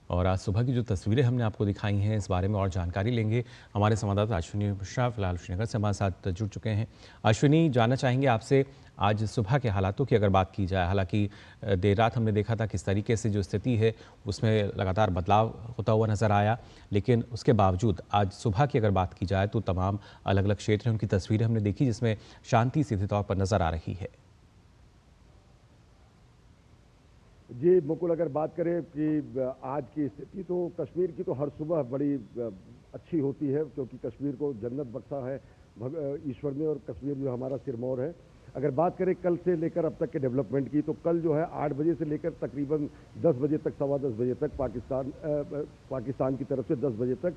और आज सुबह की जो तस्वीरें हमने आपको दिखाई हैं, इस बारे में और जानकारी लेंगे। हमारे संवाददाता अश्विनी मिश्रा फिलहाल श्रीनगर से हमारे साथ जुड़ चुके हैं। अश्विनी, जानना चाहेंगे आपसे आज सुबह के हालातों की अगर बात की जाए। हालांकि देर रात हमने देखा था किस तरीके से जो स्थिति है उसमें लगातार बदलाव होता हुआ नजर आया, लेकिन उसके बावजूद आज सुबह की अगर बात की जाए तो तमाम अलग अलग क्षेत्र हैं, उनकी तस्वीरें हमने देखी जिसमें शांति सीधे तौर पर नजर आ रही है। जी मुकुल, अगर बात करें कि आज की स्थिति, तो कश्मीर की तो हर सुबह बड़ी अच्छी होती है, क्योंकि कश्मीर को जन्नत बख्शा है ईश्वर ने, और कश्मीर जो हमारा सिरमौर है। अगर बात करें कल से लेकर अब तक के डेवलपमेंट की, तो कल जो है 8 बजे से लेकर तकरीबन 10 बजे तक, सवा 10 बजे तक पाकिस्तान की तरफ से 10 बजे तक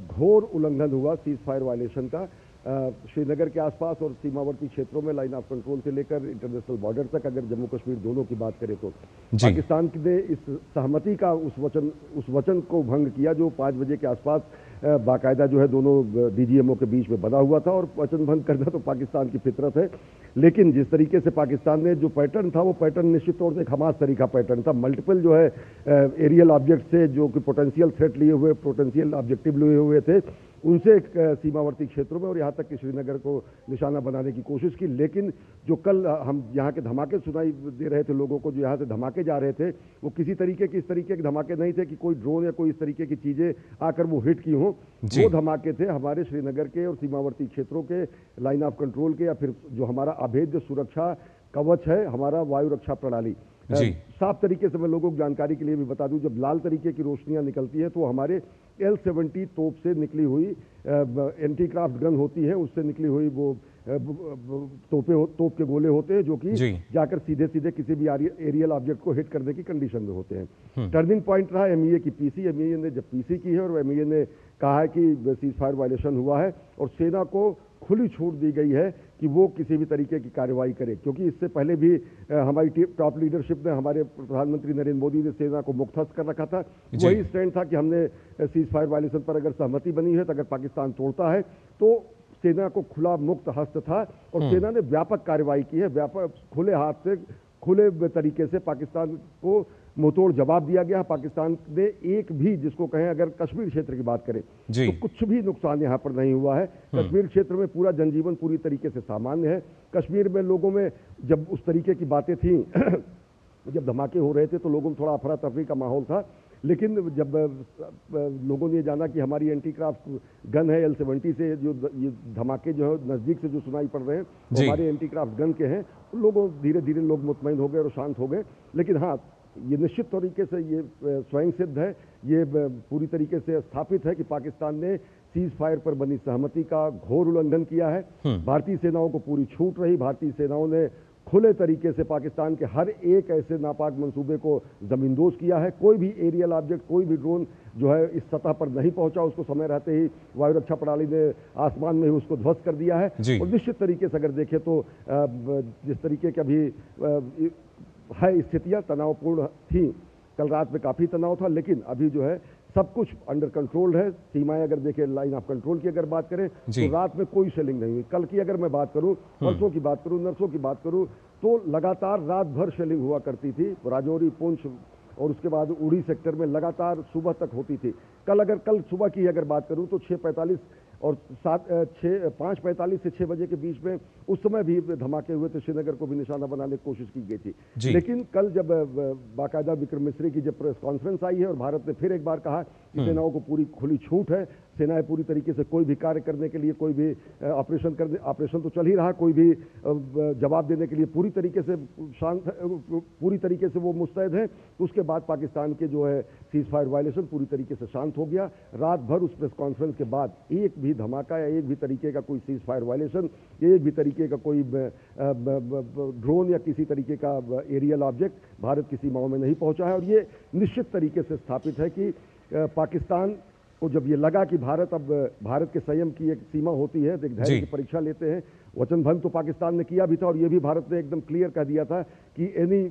घोर उल्लंघन हुआ सीज फायर वायलेशन का। श्रीनगर के आसपास और सीमावर्ती क्षेत्रों में लाइन ऑफ कंट्रोल से लेकर इंटरनेशनल बॉर्डर तक, अगर जम्मू कश्मीर दोनों की बात करें तो पाकिस्तान ने इस सहमति का उस वचन को भंग किया जो 5 बजे के आसपास बाकायदा जो है दोनों डीजीएमओ के बीच में बना हुआ था। और वचन भंग करना तो पाकिस्तान की फितरत है, लेकिन जिस तरीके से पाकिस्तान ने जो पैटर्न था, वो पैटर्न निश्चित तौर से एक हमास तरीका पैटर्न था। मल्टीपल जो है एरियल ऑब्जेक्ट से जो कि पोटेंशियल थ्रेट लिए हुए, पोटेंशियल ऑब्जेक्टिव लिए हुए थे, उनसे सीमावर्ती क्षेत्रों में और यहाँ तक कि श्रीनगर को निशाना बनाने की कोशिश की। लेकिन जो कल हम यहाँ के धमाके सुनाई दे रहे थे लोगों को, जो यहाँ से धमाके जा रहे थे, वो किसी तरीके के इस तरीके के धमाके नहीं थे कि कोई ड्रोन या कोई इस तरीके की चीजें आकर वो हिट की हों। वो धमाके थे हमारे श्रीनगर के और सीमावर्ती क्षेत्रों के लाइन ऑफ कंट्रोल के, या फिर जो हमारा अभेद्य सुरक्षा कवच है, हमारा वायु रक्षा प्रणाली। साफ तरीके से मैं लोगों को जानकारी के लिए भी बता दूं, जब लाल तरीके की रोशनियां निकलती है तो हमारे L-70 तोप से निकली हुई एंटी क्राफ्ट गन होती है, उससे निकली हुई वो तोप के गोले होते हैं, जो कि जाकर सीधे सीधे किसी भी एरियल ऑब्जेक्ट को हिट करने की कंडीशन में होते हैं। टर्निंग पॉइंट रहा MEA की PC। MEA ने जब PC की है और MEA ने कहा है कि सीज फायर वायलेशन हुआ है, और सेना को खुली छूट दी गई है कि वो किसी भी तरीके की कार्रवाई करे, क्योंकि इससे पहले भी हमारी टॉप लीडरशिप ने, हमारे प्रधानमंत्री नरेंद्र मोदी ने सेना को मुख्तस कर रखा था। वही स्टैंड था कि हमने सीज फायर वायलेशन पर अगर सहमति बनी है, तो अगर पाकिस्तान तोड़ता है तो सेना को खुला मुक्त हस्त था, और सेना ने व्यापक कार्रवाई की है। व्यापक खुले हाथ से, खुले तरीके से पाकिस्तान को मुंहतोड़ जवाब दिया गया। पाकिस्तान ने एक भी, जिसको कहें, अगर कश्मीर क्षेत्र की बात करें तो कुछ भी नुकसान यहां पर नहीं हुआ है। कश्मीर क्षेत्र में पूरा जनजीवन पूरी तरीके से सामान्य है। कश्मीर में लोगों में जब उस तरीके की बातें थी जब धमाके हो रहे थे तो लोगों में थोड़ा अफरा तफरी का माहौल था, लेकिन जब लोगों ने जाना कि हमारी एंटी क्राफ्ट गन है L-70 से, जो ये धमाके जो है नजदीक से जो सुनाई पड़ रहे हैं वो हमारे एंटी क्राफ्ट गन के हैं, लोगों धीरे धीरे लोग मुतमईन हो गए और शांत हो गए। लेकिन हाँ, ये निश्चित तरीके से ये स्वयं सिद्ध है, ये पूरी तरीके से स्थापित है कि पाकिस्तान ने सीज फायर पर बनी सहमति का घोर उल्लंघन किया है। भारतीय सेनाओं को पूरी छूट रही। भारतीय सेनाओं ने खुले तरीके से पाकिस्तान के हर एक ऐसे नापाक मंसूबे को जमींदोज किया है। कोई भी एरियल ऑब्जेक्ट, कोई भी ड्रोन जो है इस सतह पर नहीं पहुंचा, उसको समय रहते ही वायु रक्षा प्रणाली ने आसमान में ही उसको ध्वस्त कर दिया है। और निश्चित तरीके से अगर देखें तो जिस तरीके की अभी है स्थितियां तनावपूर्ण थी, कल रात में काफी तनाव था, लेकिन अभी जो है सब कुछ अंडर कंट्रोल है। सीमाएं अगर देखें, लाइन ऑफ कंट्रोल की अगर बात करें तो रात में कोई शेलिंग नहीं हुई। कल की अगर मैं बात करूं, परसों की बात करूं, नरसों की बात करूं, तो लगातार रात भर शेलिंग हुआ करती थी। राजौरी, पुंछ और उसके बाद उड़ी सेक्टर में लगातार सुबह तक होती थी। कल सुबह की अगर बात करूं तो 6:45 और 5:45 से 6 बजे के बीच में उस समय भी धमाके हुए थे। श्रीनगर को भी निशाना बनाने की कोशिश की गई थी। लेकिन कल जब बाकायदा विक्रम मिस्री की जब प्रेस कॉन्फ्रेंस आई है और भारत ने फिर एक बार कहा कि सेनाओं को पूरी खुली छूट है, सेनाएं पूरी तरीके से कोई भी कार्य करने के लिए, कोई भी ऑपरेशन तो चल ही रहा, कोई भी जवाब देने के लिए पूरी तरीके से पूरी तरीके से वो मुस्तैद है, तो उसके बाद पाकिस्तान के जो है सीज फायर वायलेशन पूरी तरीके से शांत हो गया। रात भर उस प्रेस कॉन्फ्रेंस के बाद एक भी धमाका या एक भी तरीके का कोई सीज फायर वायलेशन, एक भी तरीके का कोई ड्रोन या किसी तरीके का एरियल ऑब्जेक्ट भारत की सीमाओं में नहीं पहुंचा है। और ये निश्चित तरीके से स्थापित है कि पाकिस्तान को जब ये लगा कि भारत के संयम की एक सीमा होती है, तो एक धैर्य की परीक्षा लेते हैं। वचन भंग तो पाकिस्तान ने किया भी था, और ये भी भारत ने एकदम क्लियर कह दिया था कि any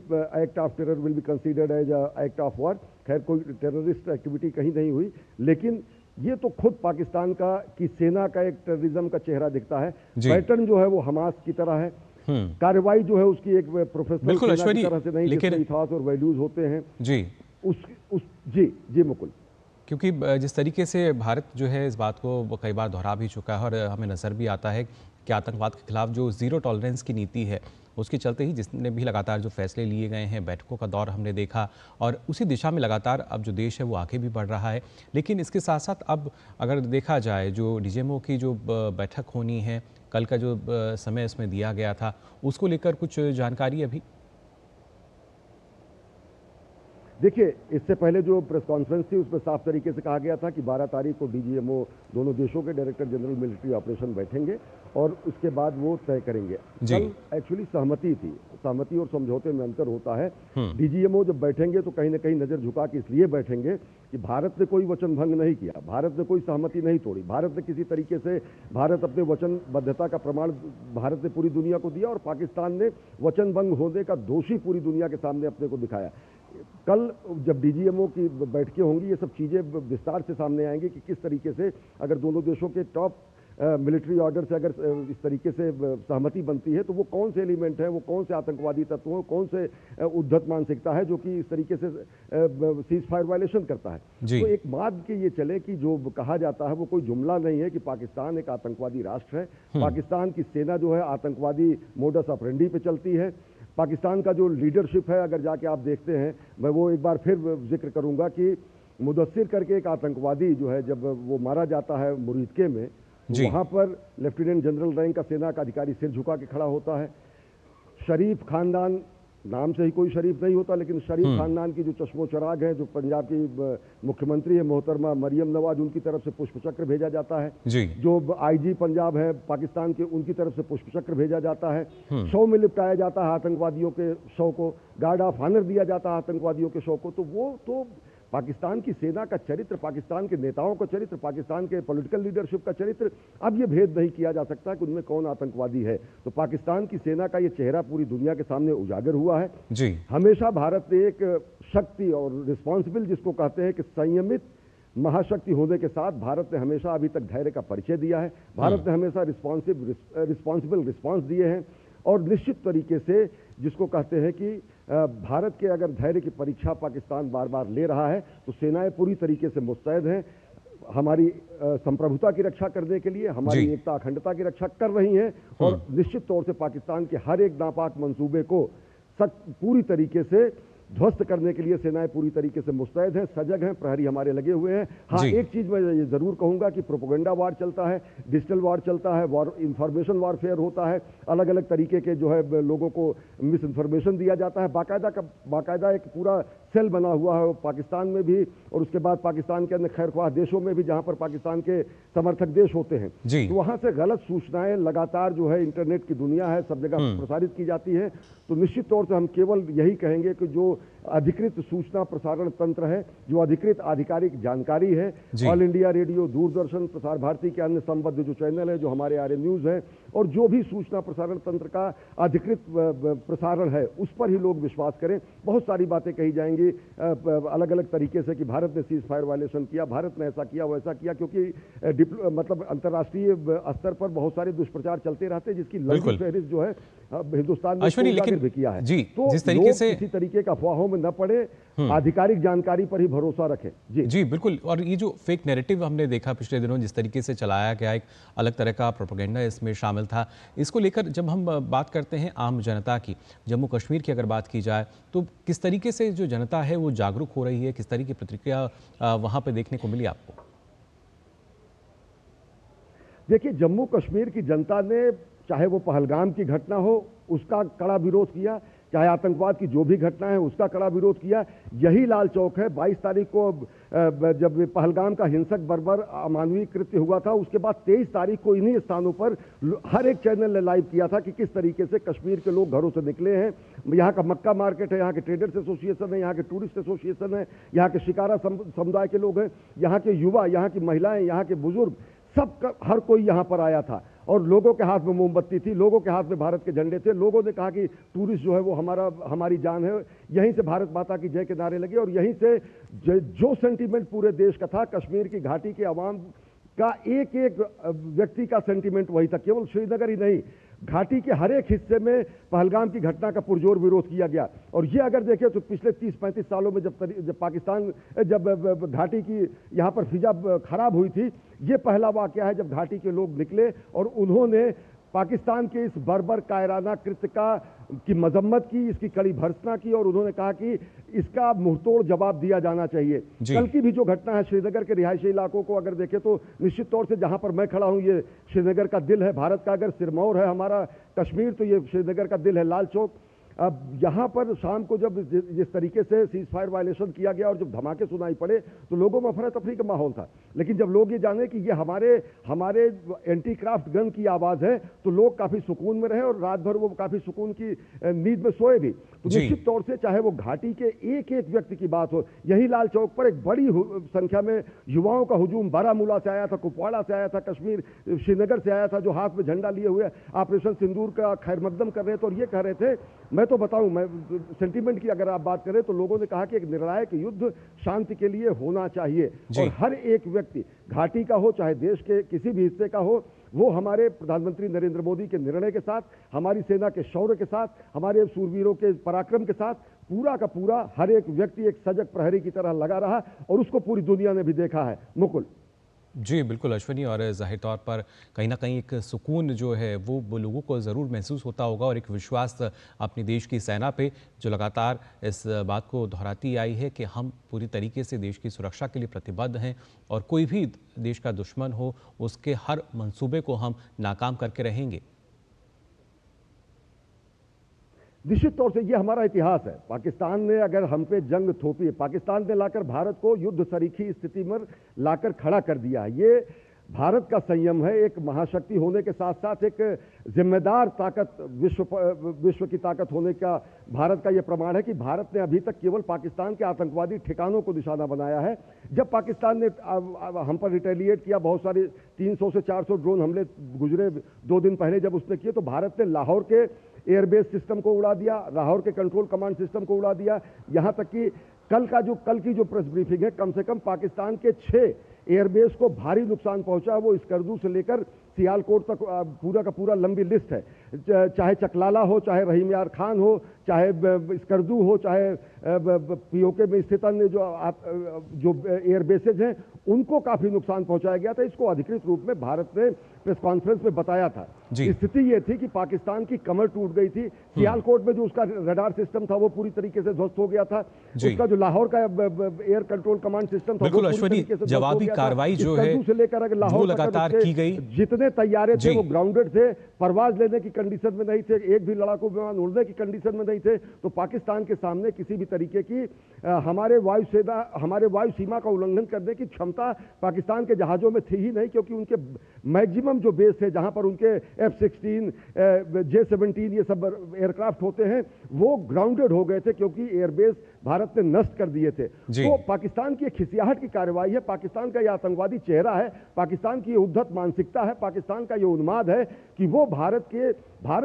act of terror will be considered as act of war. खैर, कोई टेररिस्ट एक्टिविटी कहीं नहीं हुई, लेकिन ये तो खुद पाकिस्तान का की सेना का एक टेररिज्म का चेहरा दिखता है। पैटर्न जो है वो हमास की तरह है। कार्रवाई जो है उसकी एक प्रोफेशनल सेना की तरह से नहीं, जिसमें इतिहास और वैल्यूज होते हैं। उस जी जी मुकुल। क्योंकि जिस तरीके से भारत जो है इस बात को वो कई बार दोहरा भी चुका है और हमें नज़र भी आता है कि आतंकवाद के खिलाफ जो ज़ीरो टॉलरेंस की नीति है उसके चलते ही जिसने भी लगातार जो फैसले लिए गए हैं, बैठकों का दौर हमने देखा और उसी दिशा में लगातार अब जो देश है वो आगे भी बढ़ रहा है। लेकिन इसके साथ साथ अब अगर देखा जाए जो डीजीएमओ की जो बैठक होनी है, कल का जो समय इसमें दिया गया था, उसको लेकर कुछ जानकारी अभी? देखिए, इससे पहले जो प्रेस कॉन्फ्रेंस थी उसमें साफ तरीके से कहा गया था कि 12 तारीख को डीजीएमओ दोनों देशों के डायरेक्टर जनरल मिलिट्री ऑपरेशन बैठेंगे और उसके बाद वो तय करेंगे। कल एक्चुअली सहमति थी, सहमति और समझौते में अंतर होता है। डीजीएमओ जब बैठेंगे तो कहीं ना कहीं नजर झुका के इसलिए बैठेंगे कि भारत ने कोई वचन भंग नहीं किया, भारत ने कोई सहमति नहीं तोड़ी, भारत ने किसी तरीके से भारत अपने वचनबद्धता का प्रमाण भारत ने पूरी दुनिया को दिया और पाकिस्तान ने वचन भंग होने का दोषी पूरी दुनिया के सामने अपने को दिखाया। कल जब डीजीएमओ की बैठकें होंगी ये सब चीज़ें विस्तार से सामने आएंगी कि किस तरीके से अगर दोनों देशों के टॉप मिलिट्री ऑर्डर से अगर इस तरीके से सहमति बनती है तो वो कौन से एलिमेंट हैं, वो कौन से आतंकवादी तत्व हैं, कौन से उद्धत मानसिकता है जो कि इस तरीके से सीज फायर वायलेशन करता है। तो एक बात की ये चले कि जो कहा जाता है वो कोई जुमला नहीं है कि पाकिस्तान एक आतंकवादी राष्ट्र है। पाकिस्तान की सेना जो है आतंकवादी मोडस ऑपरेंडी पे चलती है। पाकिस्तान का जो लीडरशिप है अगर जाके आप देखते हैं, मैं वो एक बार फिर जिक्र करूंगा कि मुदस्सिर करके एक आतंकवादी जो है जब वो मारा जाता है मुरीदके में, वहां पर लेफ्टिनेंट जनरल रैंक का सेना का अधिकारी सिर झुका के खड़ा होता है। शरीफ खानदान, नाम से ही कोई शरीफ नहीं होता, लेकिन शरीफ खानदान की जो चश्मो चराग है, जो पंजाब की मुख्यमंत्री है मोहतरमा मरियम नवाज, उनकी तरफ से पुष्प चक्र भेजा जाता है। जो आईजी पंजाब है पाकिस्तान के, उनकी तरफ से पुष्प चक्र भेजा जाता है। शव में लिपटाया जाता है आतंकवादियों के शव को, गार्ड ऑफ ऑनर दिया जाता है आतंकवादियों के शव को। तो वो तो पाकिस्तान की सेना का चरित्र, पाकिस्तान के नेताओं का चरित्र, पाकिस्तान के पॉलिटिकल लीडरशिप का चरित्र, अब ये भेद नहीं किया जा सकता कि उनमें कौन आतंकवादी है। तो पाकिस्तान की सेना का ये चेहरा पूरी दुनिया के सामने उजागर हुआ है। हमेशा भारत ने एक शक्ति और रिस्पॉन्सिबल जिसको कहते हैं कि संयमित महाशक्ति होने के साथ भारत ने हमेशा अभी तक धैर्य का परिचय दिया है। भारत ने हमेशा रिस्पॉन्सिबल रिस्पॉन्स दिए हैं और निश्चित तरीके से जिसको कहते हैं कि भारत के अगर धैर्य की परीक्षा पाकिस्तान बार बार ले रहा है तो सेनाएं पूरी तरीके से मुस्तैद हैं हमारी संप्रभुता की रक्षा करने के लिए, हमारी एकता अखंडता की रक्षा कर रही हैं और निश्चित तौर से पाकिस्तान के हर एक नापाक मंसूबे को पूरी तरीके से ध्वस्त करने के लिए सेनाएं पूरी तरीके से मुस्तैद हैं, सजग हैं, प्रहरी हमारे लगे हुए हैं। हाँ, एक चीज मैं ये जरूर कहूंगा कि प्रोपेगेंडा वार चलता है, डिजिटल वार चलता है, इंफॉर्मेशन वारफेयर होता है, अलग अलग तरीके के जो है लोगों को मिस इन्फॉर्मेशन दिया जाता है। बाकायदा एक पूरा सेल बना हुआ है पाकिस्तान में भी और उसके बाद पाकिस्तान के अन्य खैरख्वाह देशों में भी जहां पर पाकिस्तान के समर्थक देश होते हैं, तो वहां से गलत सूचनाएं लगातार जो है इंटरनेट की दुनिया है सब जगह प्रसारित की जाती है। तो निश्चित तौर से हम केवल यही कहेंगे कि जो अधिकृत सूचना प्रसारण तंत्र है, जो अधिकृत आधिकारिक जानकारी है, all India radio, Doordarshan, Prasar Bharati के अन्य संबद्ध जो चैनल है, जो हमारे आर्य न्यूज है, और जो भी सूचना प्रसारण तंत्र का अधिकृत प्रसारण है उस पर ही लोग विश्वास करें। बहुत सारी बातें कही जाएंगी अलग अलग तरीके से कि भारत ने सीज फायर वायलेशन किया, भारत ने ऐसा किया वैसा किया, क्योंकि मतलब अंतर्राष्ट्रीय स्तर पर बहुत सारे दुष्प्रचार चलते रहते हैं जिसकी लंबी फहरिस्त जो है हिंदुस्तान ने भी किया है। तो जिस तरीके से किसी तरीके का अफवाहों में न पड़े, आधिकारिक जानकारी पर ही भरोसा रखें। जी बिल्कुल। और ये जो फेक नैरेटिव हमने देखा पिछले दिनों जिस तरीके से चलाया गया, एक अलग तरह का प्रोपेगेंडा इसमें शामिल था, इसको लेकर जब हम बात करते हैं आम जनता की, जम्मू कश्मीर की अगर बात की जाए तो किस तरीके से जो जनता है वो जागरूक हो रही है, किस तरह की प्रतिक्रिया वहां पे देखने को मिली आपको? देखिए, जम्मू कश्मीर की जनता ने चाहे वो पहलगाम की घटना हो उसका कड़ा विरोध किया, चाहे आतंकवाद की जो भी घटना है उसका कड़ा विरोध किया। यही लाल चौक है 22 तारीख को जब पहलगाम का हिंसक बर्बर अमानवीय कृत्य हुआ था, उसके बाद 23 तारीख को इन्हीं स्थानों पर हर एक चैनल ने लाइव किया था कि किस तरीके से कश्मीर के लोग घरों से निकले हैं। यहाँ का मक्का मार्केट है, यहाँ के ट्रेडर्स एसोसिएशन है, यहाँ के टूरिस्ट एसोसिएशन है, यहाँ के शिकारा समुदाय के लोग हैं, यहाँ के युवा, यहाँ की महिलाएं, यहाँ के बुजुर्ग, सब हर कोई यहाँ पर आया था और लोगों के हाथ में मोमबत्ती थी, लोगों के हाथ में भारत के झंडे थे। लोगों ने कहा कि टूरिस्ट जो है वो हमारी जान है। यहीं से भारत माता की जय के नारे लगे और यहीं से जो सेंटीमेंट पूरे देश का था, कश्मीर की घाटी के अवाम का एक एक व्यक्ति का सेंटीमेंट वही था। केवल श्रीनगर ही नहीं, घाटी के हर एक हिस्से में पहलगाम की घटना का पुरजोर विरोध किया गया। और ये अगर देखें तो पिछले 30-35 सालों में जब घाटी की यहाँ पर फिजा खराब हुई थी, ये पहला वाकया है जब घाटी के लोग निकले और उन्होंने पाकिस्तान के इस बर्बर कायराना कृत्य की मजम्मत की, इसकी कड़ी भर्त्सना की और उन्होंने कहा कि इसका मुंहतोड़ जवाब दिया जाना चाहिए। कल की भी जो घटना है श्रीनगर के रिहायशी इलाकों को अगर देखें तो निश्चित तौर से जहां पर मैं खड़ा हूं ये श्रीनगर का दिल है भारत का, अगर सिरमौर है हमारा कश्मीर तो ये श्रीनगर का दिल है लाल चौक। अब यहाँ पर शाम को जब जिस तरीके से सीज फायर वायलेशन किया गया और जब धमाके सुनाई पड़े तो लोगों में अफरा तफरी का माहौल था, लेकिन जब लोग ये जाने कि ये हमारे एंटी क्राफ्ट गन की आवाज़ है तो लोग काफ़ी सुकून में रहे और रात भर वो काफ़ी सुकून की नींद में सोए भी। तो निश्चित तौर से चाहे वो घाटी के एक एक व्यक्ति की बात हो, यही लाल चौक पर एक बड़ी संख्या में युवाओं का हुजूम बारामूला से आया था, कुपवाड़ा से आया था, कश्मीर श्रीनगर से आया था, जो हाथ में झंडा लिए हुए ऑपरेशन सिंदूर का खैर मकदम कर रहे थे और ये कह रहे थे, मैं तो बताऊं, मैं सेंटीमेंट की अगर आप बात करें तो लोगों ने कहा कि एक निर्णायक युद्ध शांति के लिए होना चाहिए और हर एक व्यक्ति घाटी का हो चाहे देश के किसी भी हिस्से का हो, वो हमारे प्रधानमंत्री नरेंद्र मोदी के निर्णय के साथ, हमारी सेना के शौर्य के साथ, हमारे सूरवीरों के पराक्रम के साथ पूरा का पूरा हर एक व्यक्ति एक सजग प्रहरी की तरह लगा रहा और उसको पूरी दुनिया ने भी देखा है। मुकुल जी बिल्कुल अश्विनी, और जाहिर तौर पर कहीं ना कहीं एक सुकून जो है वो लोगों को ज़रूर महसूस होता होगा और एक विश्वास अपने देश की सेना पे जो लगातार इस बात को दोहराती आई है कि हम पूरी तरीके से देश की सुरक्षा के लिए प्रतिबद्ध हैं और कोई भी देश का दुश्मन हो उसके हर मंसूबे को हम नाकाम करके रहेंगे। निश्चित तौर से ये हमारा इतिहास है। पाकिस्तान ने अगर हम पे जंग थोपी है, पाकिस्तान ने लाकर भारत को युद्ध सरीखी स्थिति में लाकर खड़ा कर दिया है। ये भारत का संयम है, एक महाशक्ति होने के साथ साथ एक जिम्मेदार ताकत, विश्व की ताकत होने का भारत का यह प्रमाण है कि भारत ने अभी तक केवल पाकिस्तान के आतंकवादी ठिकानों को निशाना बनाया है। जब पाकिस्तान ने हम पर रिटेलिएट किया, बहुत सारे 300 से 400 ड्रोन हमले गुजरे 2 दिन पहले जब उसने किए, तो भारत ने लाहौर के एयरबेस सिस्टम को उड़ा दिया, लाहौर के कंट्रोल कमांड सिस्टम को उड़ा दिया। यहां तक कि कल की जो प्रेस ब्रीफिंग है, कम से कम पाकिस्तान के 6 एयरबेस को भारी नुकसान पहुंचा। वो स्कर्दू से लेकर सियालकोट तक पूरा का पूरा लंबी लिस्ट है। चाहे चकलाला हो, चाहे रहीम यार खान हो, चाहे स्कर्दू हो, चाहे पीओके में स्थित अन्य जो एयरबेसेज हैं उनको काफी नुकसान पहुंचाया गया था। इसको अधिकृत रूप में भारत ने प्रेस कॉन्फ्रेंस में बताया था। स्थिति ये थी कि पाकिस्तान की कमर टूट गई थी। सियालकोट में जो उसका रडार सिस्टम था वो पूरी तरीके से ध्वस्त हो गया था। उसका जो लाहौर का एयर कंट्रोल कमांड सिस्टम था, बिल्कुल अश्विनी, जवाबी कार्रवाई जो है से लेकर लाहौर लगातार की गई। जितने तैयारे थे वो ग्राउंडेड थे, परवाज लेने की कंडीशन में नहीं थे, एक भी लड़ाकू विमान उड़ने की कंडीशन में नहीं थे। तो पाकिस्तान के सामने किसी भी तरीके की हमारे वायु सीमा का उल्लंघन करने की क्षमता पाकिस्तान के जहाजों में थी ही नहीं, क्योंकि उनके मैक्सिमम जो बेस थे जहां पर उनके F-16, J-17 ये सब एयरक्राफ्ट होते हैं वो ग्राउंडेड हो गए थे क्योंकि एयरबेस भारत ने नष्ट कर दिए थे। तो पाकिस्तान की एक खिसियाहट की कार्रवाई है, पाकिस्तान का यह आतंकवादी चेहरा है, पाकिस्तान की उद्धत मानसिकता है, पाकिस्तान का यह उन्माद है कि वो भारत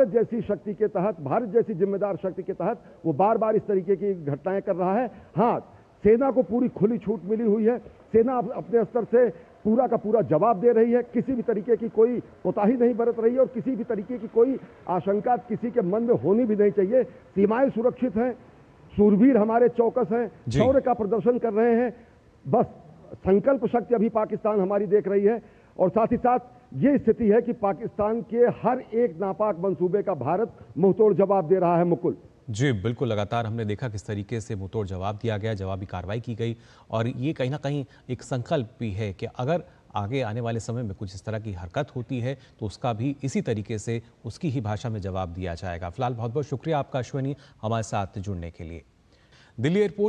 जैसी शक्ति के तहत, भारत जैसी जिम्मेदार शक्ति के तहत वो बार बार इस तरीके की घटनाएं कर रहा है। हाँ, सेना को पूरी खुली छूट मिली हुई है, सेना अपने स्तर से पूरा का पूरा जवाब दे रही है, किसी भी तरीके की कोई कोताही नहीं बरत रही है और किसी भी तरीके की कोई आशंका किसी के मन में होनी भी नहीं चाहिए। सीमाएं सुरक्षित हैं, सूरवीर हमारे चौकस हैं, शौर्य का प्रदर्शन कर रहे हैं। बस संकल्प शक्ति अभी पाकिस्तान हमारी देख रही है और साथ ही साथ ये स्थिति है कि पाकिस्तान के हर एक नापाक मंसूबे का भारत मुंहतोड़ जवाब दे रहा है। मुकुल जी बिल्कुल, लगातार हमने देखा किस तरीके से मुंहतोड़ जवाब दिया गया, जवाबी कार्रवाई की गई और ये कहीं ना कहीं एक संकल्प भी है कि अगर आगे आने वाले समय में कुछ इस तरह की हरकत होती है तो उसका भी इसी तरीके से उसकी ही भाषा में जवाब दिया जाएगा। फिलहाल बहुत बहुत शुक्रिया आपका अश्विनी, हमारे साथ जुड़ने के लिए। दिल्ली एयरपोर्ट